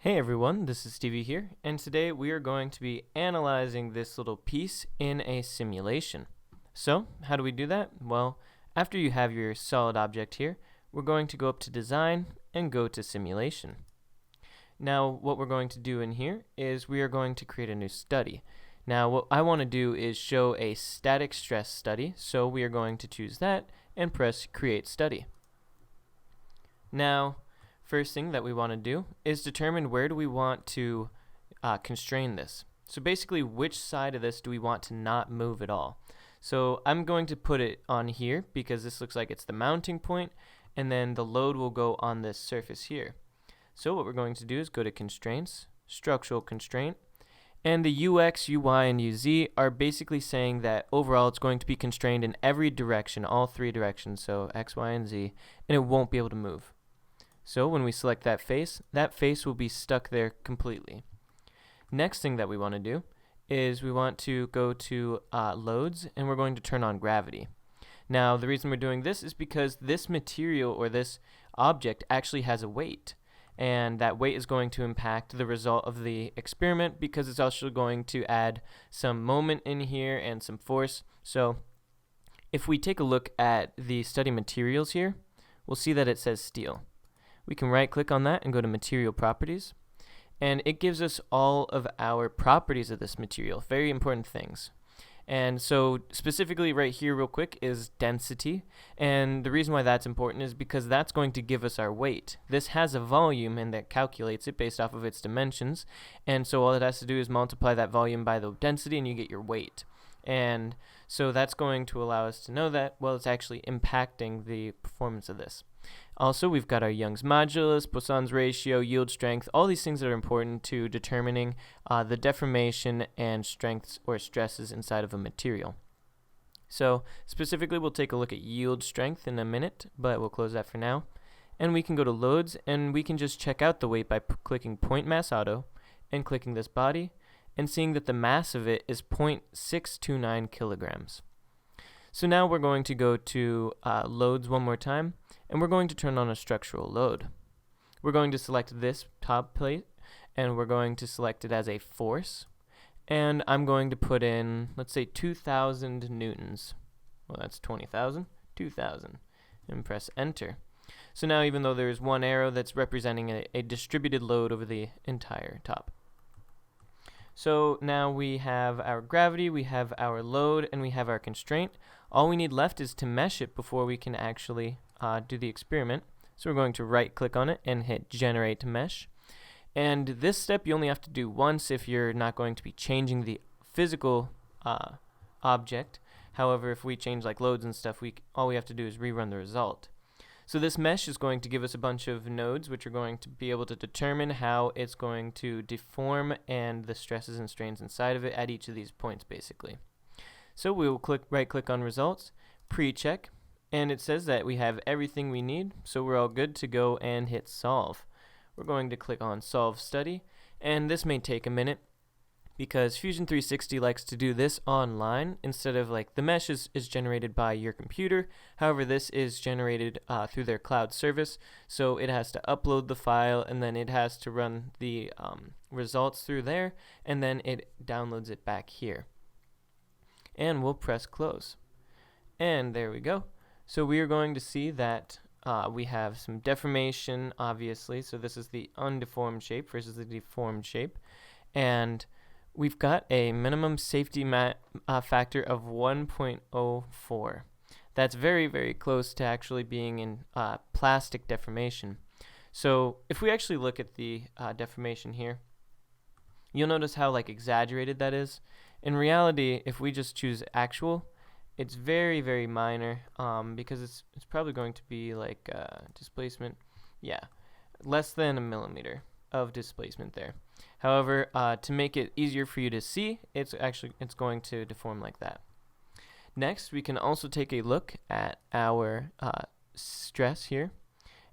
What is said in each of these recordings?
Hey everyone, this is Stevie here, and today we are going to be analyzing this little piece in a simulation. So, how do we do that? Well, after you have your solid object here, we're going to go up to Design and go to Simulation. Now, what we're going to do in here is we are going to create a new study. Now, what I want to do is show a static stress study, so we are going to choose that and press Create Study. Now, first thing that we want to do is determine where do we want to constrain this. So basically, which side of this do we want to not move at all? So I'm going to put it on here because this looks like it's the mounting point, and then the load will go on this surface here. So what we're going to do is go to Constraints, Structural Constraint, and the UX, UY, and UZ are basically saying that overall it's going to be constrained in every direction, all three directions, so X, Y, and Z, and it won't be able to move. So when we select that face will be stuck there completely. Next thing that we want to do is we want to go to loads, and we're going to turn on gravity. Now the reason we're doing this is because this material or this object actually has a weight, and that weight is going to impact the result of the experiment because it's also going to add some moment in here and some force. So if we take a look at the study materials here, we'll see that it says steel. We can right click on that and go to material properties, and it gives us all of our properties of this material, very important things. And so specifically right here real quick is density, and the reason why that's important is because that's going to give us our weight. This has a volume and that calculates it based off of its dimensions, and so all it has to do is multiply that volume by the density and you get your weight. And so that's going to allow us to know that, well, it's actually impacting the performance of this. Also, we've got our Young's modulus, Poisson's ratio, yield strength, all these things that are important to determining the deformation and strengths or stresses inside of a material. So specifically, we'll take a look at yield strength in a minute, but we'll close that for now. And we can go to loads, and we can just check out the weight by clicking point mass auto and clicking this body and seeing that the mass of it is 0.629 kilograms. So now we're going to go to loads one more time, and we're going to turn on a structural load. We're going to select this top plate, and we're going to select it as a force, and I'm going to put in, let's say, 2,000 newtons. Well, that's 20,000, 2,000, and press enter. So now even though there's one arrow, that's representing a distributed load over the entire top. So now we have our gravity, we have our load, and we have our constraint. All we need left is to mesh it before we can actually do the experiment. So we're going to right click on it and hit generate mesh. And this step you only have to do once if you're not going to be changing the physical object. However, if we change like loads and stuff, all we have to do is rerun the result. So this mesh is going to give us a bunch of nodes which are going to be able to determine how it's going to deform and the stresses and strains inside of it at each of these points basically. So we will right click on results, pre-check, and it says that we have everything we need, so we're all good to go and hit solve. We're going to click on solve study, and this may take a minute because Fusion 360 likes to do this online instead of like the mesh is generated by your computer. However, this is generated through their cloud service, so it has to upload the file and then it has to run the results through there, and then it downloads it back here. And we'll press close. And there we go. So we are going to see that we have some deformation, obviously. So this is the undeformed shape versus the deformed shape. And we've got a minimum safety factor of 1.04. That's very, very close to actually being in plastic deformation. So if we actually look at the deformation here, you'll notice how like exaggerated that is. In reality, if we just choose actual, it's very, very minor because it's probably going to be like displacement, yeah, less than a millimeter of displacement there. However, to make it easier for you to see, it's going to deform like that. Next, we can also take a look at our stress here,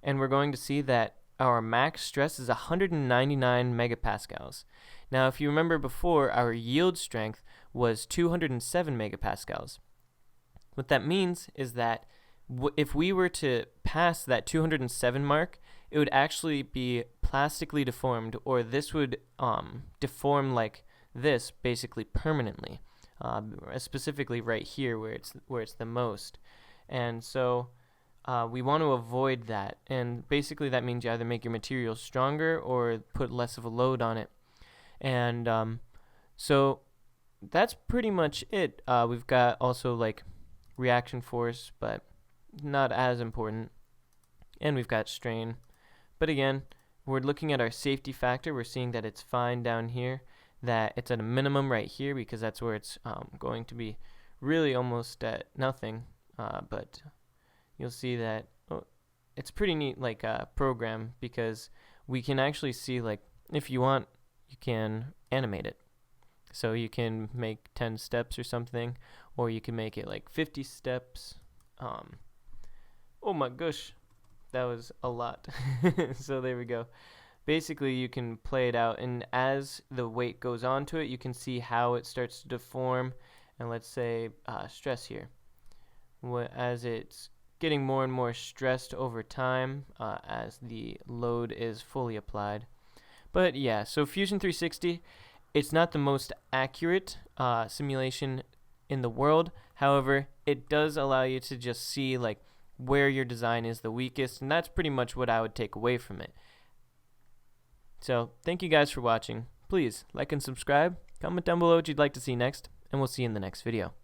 and we're going to see that our max stress is 199 megapascals. Now, if you remember before, our yield strength was 207 megapascals. What that means is that if we were to pass that 207 mark, it would actually be plastically deformed, or this would deform like this basically permanently, specifically right here where it's the most. And so we want to avoid that, and basically that means you either make your material stronger or put less of a load on it. And so that's pretty much it. We've got also like reaction force, but not as important, and we've got strain. But again, we're looking at our safety factor. We're seeing that it's fine down here, that it's at a minimum right here, because that's where it's going to be really almost at nothing. But you'll see that it's pretty neat, like program, because we can actually see, like, if you want, you can animate it. So you can make 10 steps or something, or you can make it like 50 steps. Oh my gosh, that was a lot. So there we go. Basically, you can play it out, and as the weight goes onto it, you can see how it starts to deform. And let's say stress here. As it's getting more and more stressed over time as the load is fully applied. But yeah, so Fusion 360, it's not the most accurate simulation in the world. However, it does allow you to just see like where your design is the weakest, and that's pretty much what I would take away from it. So thank you guys for watching. Please like and subscribe. Comment down below what you'd like to see next, and we'll see you in the next video.